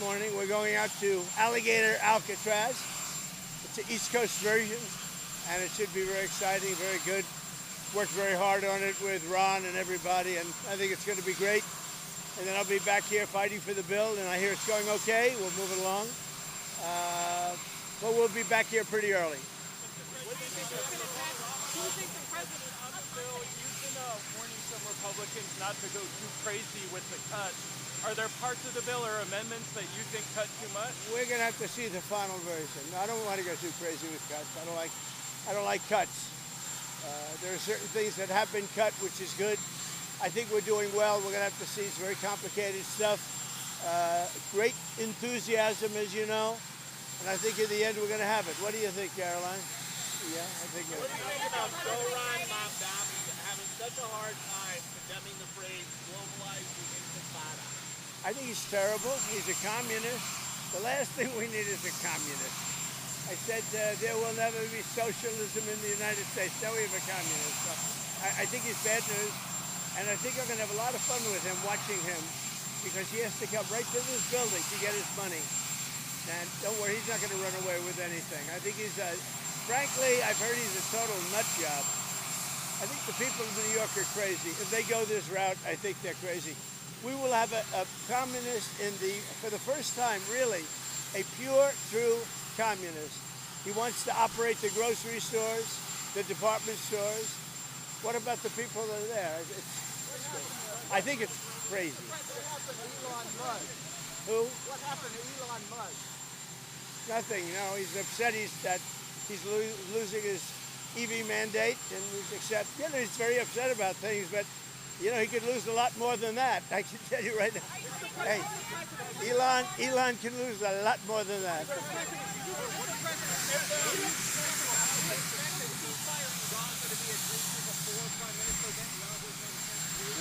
morning. We're going out to Alligator Alcatraz. It's an East Coast version, and it should be very exciting, very good. Worked very hard on it with Ron and everybody, and I think it's going to be great. And then I'll be back here fighting for the bill, and I hear it's going okay. We'll move it along. But we'll be back here pretty early. What do you think the president on the bill? You've been warning some Republicans not to go too crazy with the cuts. Are there parts of the bill or amendments that you think cut too much? We're going to have to see the final version. I don't want to go too crazy with cuts. I don't like cuts. There are certain things that have been cut, which is good. I think we're doing well. We're going to have to see. It's very complicated stuff. Great enthusiasm, as you know. And I think in the end, we're going to have it. What do you think, Caroline? Yeah, I think it is. What do you think about Ron Mamdani having such a hard time condemning the phrase globalized intifada? I think he's terrible. He's a communist. The last thing we need is a communist. I said there will never be socialism in the United States. Now we have a communist. So I think he's bad news. And I think I'm going to have a lot of fun with him, watching him, because he has to come right to this building to get his money. And don't worry, he's not going to run away with anything. I think he's, frankly, I've heard he's a total nut job. I think the people of New York are crazy. If they go this route, I think they're crazy. We will have a communist for the first time, really, a pure, true communist. He wants to operate the grocery stores, the department stores. What about the people that are there? I think it's crazy. What happened to Elon Musk? Who? What happened to Elon Musk? Nothing. You know, he's upset that he's losing his EV mandate, and he's very upset about things, but you know, he could lose a lot more than that. I can tell you right now. Hey, Elon can lose a lot more than that.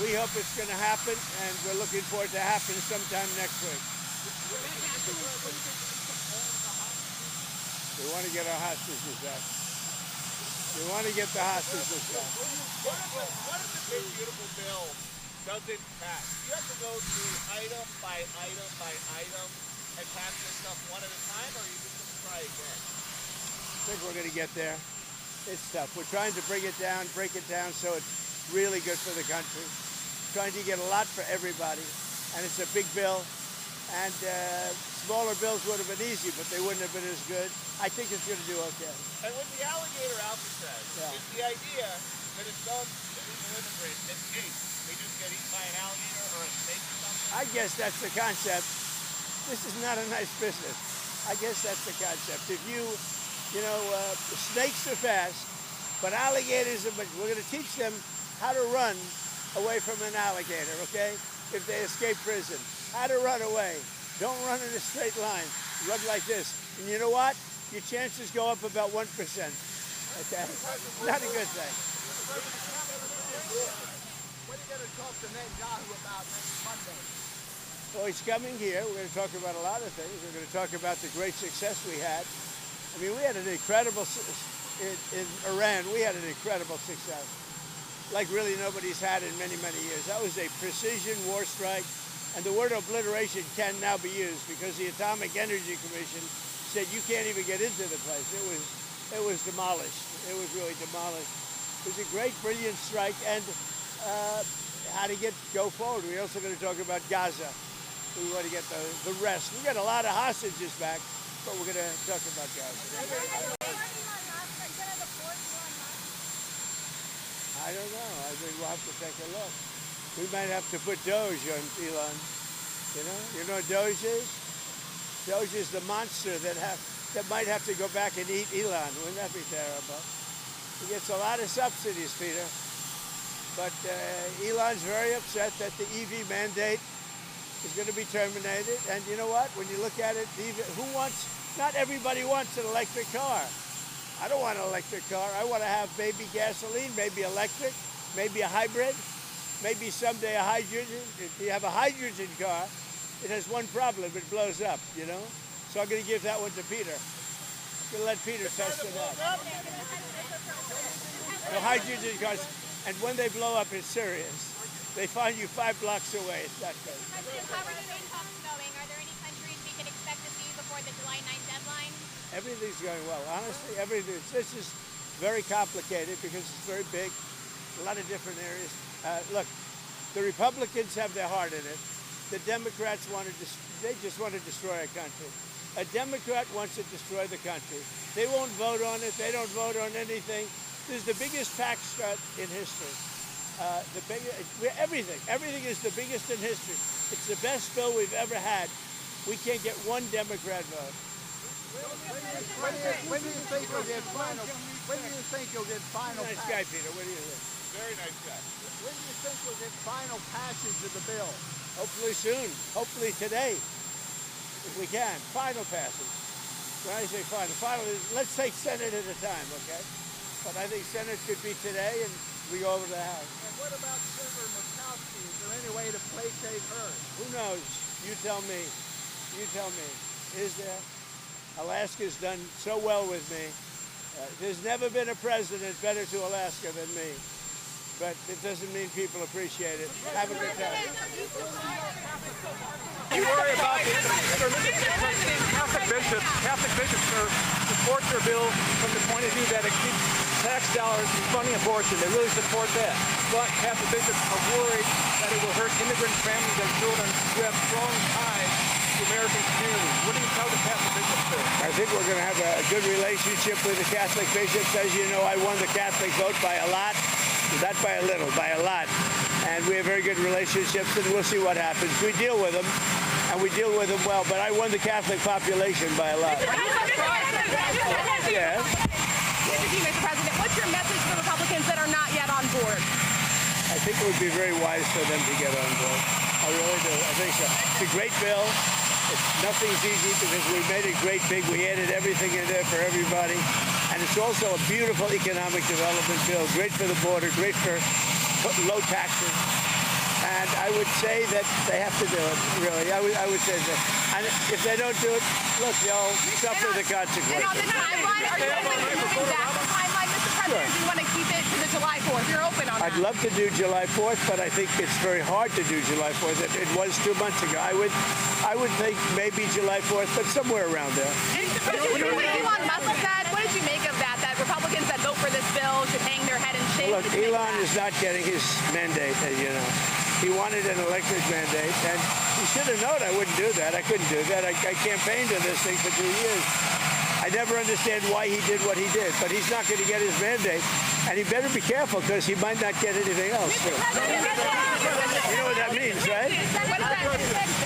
We hope it's going to happen, and we're looking forward to happen sometime next week. We want to get our hostages back. We want to get the hostages back. What if the big beautiful bill doesn't pass? You have to go through item by item by item and pass this stuff one at a time, or are you just going to try again? I think we're going to get there. It's tough. We're trying to break it down so it's really good for the country. Trying to get a lot for everybody, and it's a big bill. And smaller bills would have been easy, but they wouldn't have been as good. I think it's going to do okay. And with the Alligator Alcatraz, is the idea that if some illegal immigrant escapes, they just get eaten by an alligator or a snake or something? I guess that's the concept. This is not a nice business. I guess that's the concept. If snakes are fast, but alligators are, we're going to teach them how to run away from an alligator, okay? If they escape prison. How to run away. Don't run in a straight line. Run like this. And you know what? Your chances go up about 1%. Okay? Not a good thing. What are you going to talk to Netanyahu about next Monday? Well, he's coming here. We're going to talk about a lot of things. We're going to talk about the great success we had. I mean, we had an incredible, in Iran, we had an incredible success. Like really nobody's had in many, many years. That was a precision war strike. And the word obliteration can now be used because the Atomic Energy Commission said you can't even get into the place. It was demolished. It was really demolished. It was a great, brilliant strike, and how to go forward. We're also going to talk about Gaza. We want to get the rest. We got a lot of hostages back, but we're going to talk about Gaza. I don't know. I think we'll have to take a look. We might have to put Doge on Elon. You know what Doge is? Doge is the monster that might have to go back and eat Elon. Wouldn't that be terrible? He gets a lot of subsidies, Peter. But Elon's very upset that the EV mandate is going to be terminated. And you know what? When you look at it, not everybody wants an electric car. I don't want an electric car. I want to have maybe gasoline, maybe electric, maybe a hybrid. Maybe someday a hydrogen. If you have a hydrogen car, it has one problem: it blows up. So I'm going to give that one to Peter. I'm going to let Peter test it out. The hydrogen cars, and when they blow up, it's serious. They find you 5 blocks away. It's that crazy. How are the talks going? Are there any countries we before the July 9th deadline? Everything's going well. Honestly, everything. This is very complicated because it's very big, a lot of different areas. Look, the Republicans have their heart in it. The Democrats they just want to destroy our country. A Democrat wants to destroy the country. They won't vote on it. They don't vote on anything. This is the biggest tax cut in history. Everything is the biggest in history. It's the best bill we've ever had. We can't get one Democrat vote. When do you think you'll get final? When do you think you'll get final? Nice guy, Peter. What do you think? Very nice guy. When do you think we'll get final passage of the bill? Hopefully soon. Hopefully today, if we can. Final passage. When I say final is, let's take Senate at a time, okay? But I think Senate could be today, and we go over to the House. And what about Senator Murkowski? Is there any way to placate her? Who knows? You tell me. You tell me. Is there? Alaska's done so well with me. There's never been a president better to Alaska than me. But it doesn't mean people appreciate it. Have a good time. You worry about Catholic bishops support their bill from the point of view that it keeps tax dollars from funding abortion. They really support that. But Catholic bishops are worried that it will hurt immigrant families and children who have strong ties to American communities. What do you tell the Catholic bishops there? I think we're going to have a good relationship with the Catholic bishops. As you know, I won the Catholic vote by a lot. Not by a little, by a lot. And we have very good relationships, and we'll see what happens. We deal with them, and we deal with them well, but I won the Catholic population by a lot. Yes. Mr. President, what's your message for Republicans that are not yet on board? I think it would be very wise for them to get on board. I really do. I think so. It's a great bill. Nothing's easy because we made it great big. We added everything in there for everybody. And it's also a beautiful economic development bill. Great for the border, great for low taxes. And I would say that they have to do it, really. I would say that. And if they don't do it, look, they'll suffer the consequences. And on the timeline, are you open to moving back the timeline, Mr. President, or do you want to keep it to the July 4th? You're open on that. I'd love to do July 4th, but I think it's very hard to do July 4th. It was 2 months ago. I would think maybe July 4th, but somewhere around there. And Mr. President, what Elon Musk said, what did you make of that? That Republicans that vote for this bill should hang their head in shame? Look, Elon is not getting his mandate, as you know. He wanted an electric mandate, and he should have known I wouldn't do that. I couldn't do that. I campaigned on this thing for 2 years. I never understand why he did what he did, but he's not going to get his mandate, and he better be careful because he might not get anything else. You know what that means, right? What does that mean?